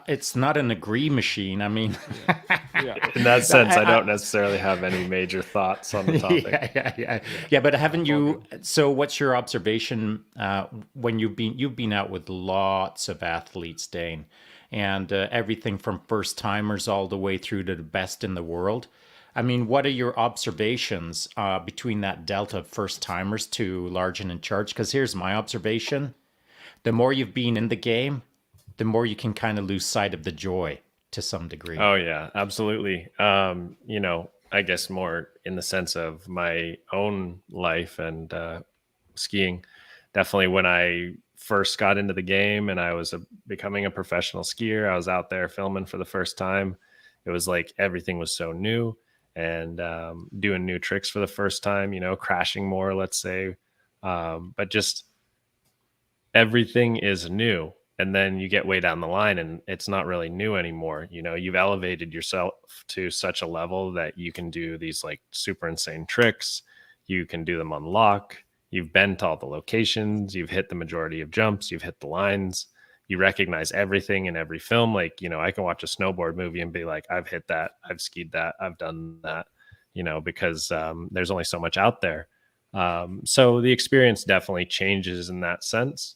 it's not an agree machine. I mean, Yeah. In that sense, I don't necessarily have any major thoughts on the topic. yeah. But haven't you? So, what's your observation when you've been out with lots of athletes, Dane, and everything from first timers all the way through to the best in the world? I mean, what are your observations between that delta of first timers to large and in charge? Because here's my observation. The more you've been in the game, the more you can kind of lose sight of the joy to some degree. Oh yeah, absolutely. I guess more in the sense of my own life and skiing. Definitely when I first got into the game and I was becoming a professional skier, I was out there filming for the first time. It was like everything was so new, and doing new tricks for the first time, crashing more, let's say. But just everything is new, and then you get way down the line and it's not really new anymore. You've elevated yourself to such a level that you can do these like super insane tricks. You can do them on lock. You've been to all the locations. You've hit the majority of jumps. You've hit the lines. You recognize everything in every film. Like, I can watch a snowboard movie and be like, I've hit that, I've skied that, I've done that, because there's only so much out there. So the experience definitely changes in that sense.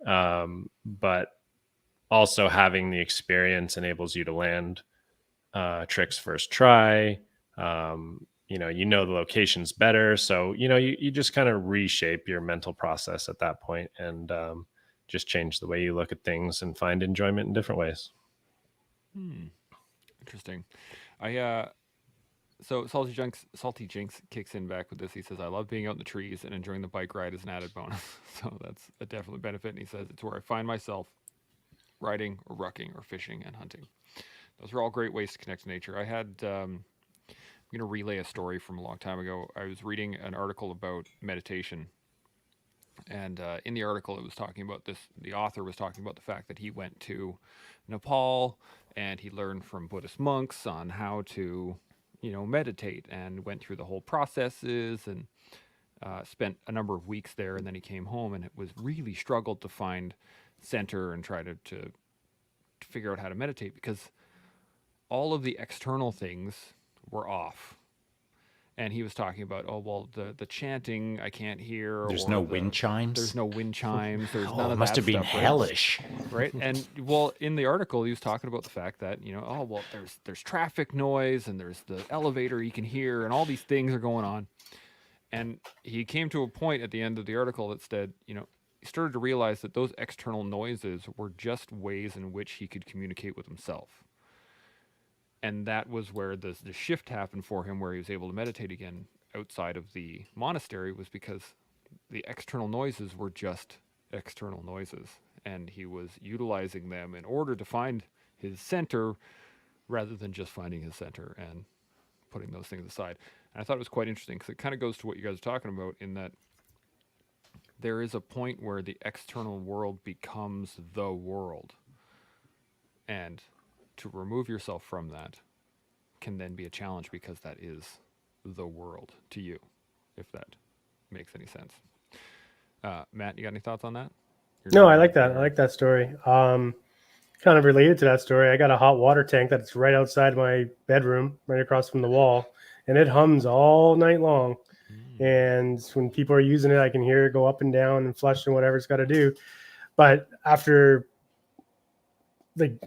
But also having the experience enables you to land tricks first try. The locations better. So, you just kind of reshape your mental process at that point, and just change the way you look at things and find enjoyment in different ways. Interesting. So Salty Jinx kicks in back with this. He says, I love being out in the trees and enjoying the bike ride as an added bonus. So that's a definite benefit. And he says, it's where I find myself riding or rucking or fishing and hunting. Those are all great ways to connect to nature. I had, I'm going to relay a story from a long time ago. I was reading an article about meditation. And in the article, it was talking about this. The author was talking about the fact that he went to Nepal and he learned from Buddhist monks on how to, meditate, and went through the whole processes, and spent a number of weeks there. And then he came home and it was really struggled to find center and try to figure out how to meditate, because all of the external things were off. And he was talking about, the chanting I can't hear. There's no wind chimes. There's no wind chimes. There's none of that. It must have been stuff, hellish, right? And in the article, he was talking about the fact that there's traffic noise, and there's the elevator you can hear, and all these things are going on. And he came to a point at the end of the article that said, he started to realize that those external noises were just ways in which he could communicate with himself. And that was where the shift happened for him, where he was able to meditate again outside of the monastery, was because the external noises were just external noises. And he was utilizing them in order to find his center, rather than just finding his center and putting those things aside. And I thought it was quite interesting, because it kind of goes to what you guys are talking about, in that there is a point where the external world becomes the world. And to remove yourself from that can then be a challenge, because that is the world to you, if that makes any sense. Matt, you got any thoughts on that? No, I like that. I like that story. Kind of related to that story, I got a hot water tank that's right outside my bedroom, right across from the wall, and it hums all night long. And when people are using it, I can hear it go up and down and flush and whatever it's got to do. But after like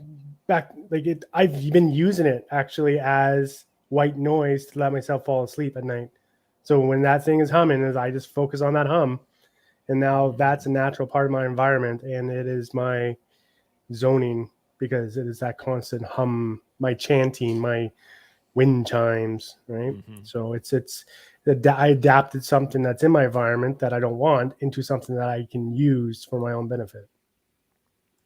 back like it I've been using it actually as white noise to let myself fall asleep at night. So when that thing is humming, is I just focus on that hum, and now that's a natural part of my environment, and it is my zoning because it is that constant hum, my chanting, my wind chimes, right? So I adapted something that's in my environment that I don't want into something that I can use for my own benefit.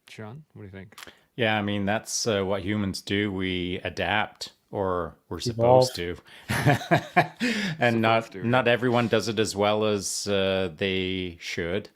Sean, what do you think? Yeah, I mean, that's what humans do. We adapt, or we're Evolve. supposed to. And Supposed not to, not yeah. everyone does it as well as they should.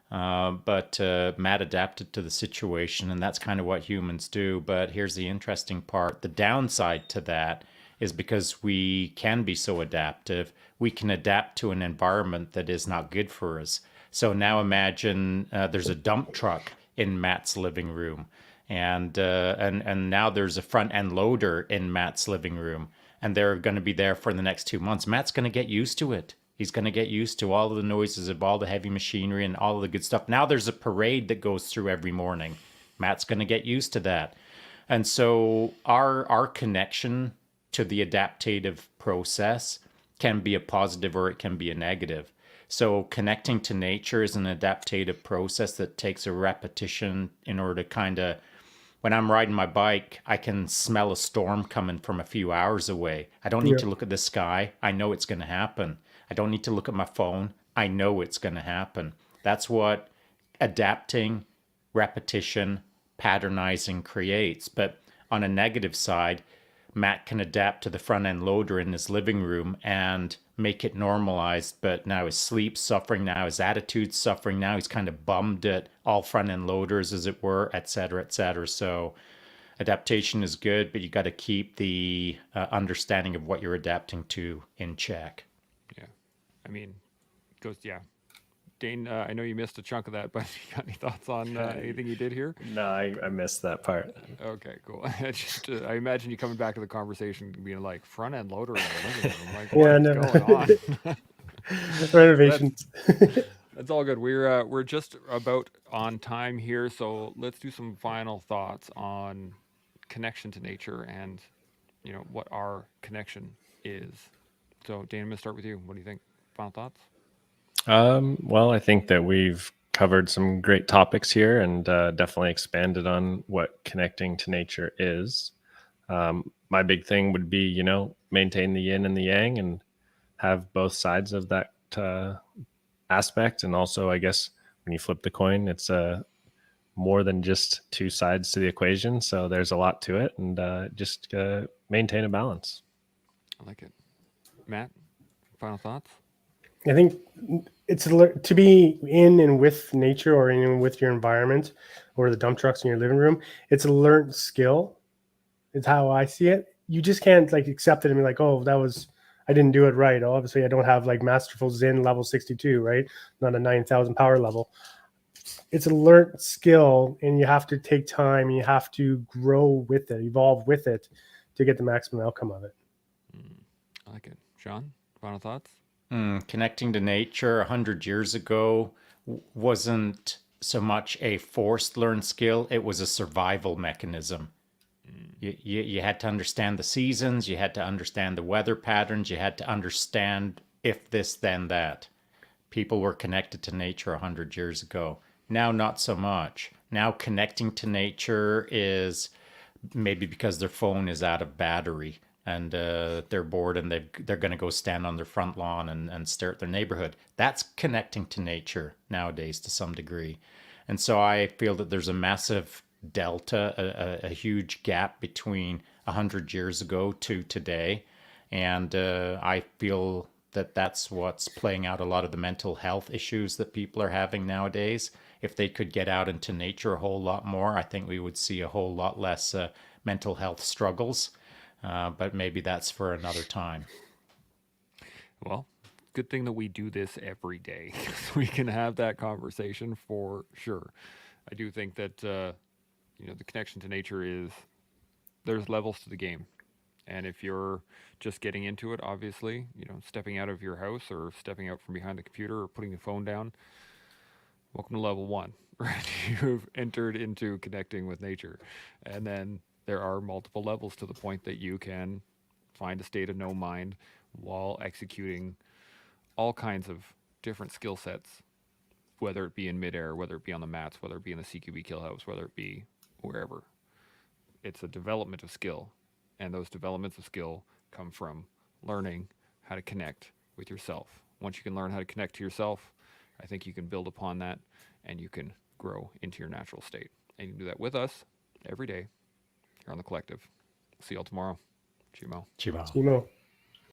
But Matt adapted to the situation, and that's kind of what humans do. But here's the interesting part. The downside to that is because we can be so adaptive, we can adapt to an environment that is not good for us. So now imagine there's a dump truck in Matt's living room, and now there's a front end loader in Matt's living room, and they're going to be there for the next 2 months. Matt's going to get used to it. He's going to get used to all of the noises of all the heavy machinery and all of the good stuff. Now there's a parade that goes through every morning. Matt's going to get used to that. And so our connection to the adaptative process can be a positive or it can be a negative. So connecting to nature is an adaptative process that takes a repetition in order to kind of, when I'm riding my bike, I can smell a storm coming from a few hours away. I don't need Yeah. to look at the sky. I know it's going to happen. I don't need to look at my phone. I know it's going to happen. That's what adapting, repetition, patternizing creates. But on a negative side, Matt can adapt to the front end loader in his living room and make it normalized. But now his sleep's suffering, now his attitude's suffering, now he's kind of bummed at all front end loaders, as it were, et cetera, et cetera. So adaptation is good, but you got to keep the understanding of what you're adapting to in check. Yeah. I mean, goes, yeah. Dane, I know you missed a chunk of that, but you got any thoughts on anything you did here? No, I missed that part. Okay, cool. I imagine you coming back to the conversation being like front end loader in the living room. Like, Yeah, what's no. going on? Renovations. That's all good. We're just about on time here, so let's do some final thoughts on connection to nature and what our connection is. So, Dane, I'm gonna start with you. What do you think? Final thoughts? Well, I think that we've covered some great topics here and definitely expanded on what connecting to nature is. My big thing would be, maintain the yin and the yang and have both sides of that aspect. And also, I guess when you flip the coin, it's more than just two sides to the equation. So there's a lot to it, and just maintain a balance. I like it. Matt, final thoughts? I think to be in and with nature or in and with your environment or the dump trucks in your living room. It's a learned skill. It's how I see it. You just can't like accept it and be like, oh, I didn't do it right. Obviously, I don't have like Masterful Zen level 62, right? Not a 9,000 power level. It's a learned skill, and you have to take time. You have to grow with it, evolve with it, to get the maximum outcome of it. I like it. Sean, final thoughts? Connecting to nature 100 years ago wasn't so much a forced learned skill, it was a survival mechanism. You had to understand the seasons, you had to understand the weather patterns, you had to understand if this, then that. People were connected to nature 100 years ago. Now, not so much. Now, connecting to nature is maybe because their phone is out of battery and they're bored and they're going to go stand on their front lawn and stare at their neighborhood. That's connecting to nature nowadays to some degree. And so I feel that there's a massive delta, a huge gap between 100 years ago to today. And I feel that that's what's playing out a lot of the mental health issues that people are having nowadays. If they could get out into nature a whole lot more, I think we would see a whole lot less mental health struggles. But maybe that's for another time. Well, good thing that we do this every day so we can have that conversation for sure. I do think that the connection to nature is there's levels to the game. And if you're just getting into it, obviously, stepping out of your house or stepping out from behind the computer or putting the phone down, welcome to level 1. right? You've entered into connecting with nature. And then there are multiple levels to the point that you can find a state of no mind while executing all kinds of different skill sets, whether it be in midair, whether it be on the mats, whether it be in the CQB kill house, whether it be wherever. It's a development of skill. And those developments of skill come from learning how to connect with yourself. Once you can learn how to connect to yourself, I think you can build upon that and you can grow into your natural state. And you can do that with us every day here on The Collective. See y'all tomorrow. Chimo. Chiba. Timo.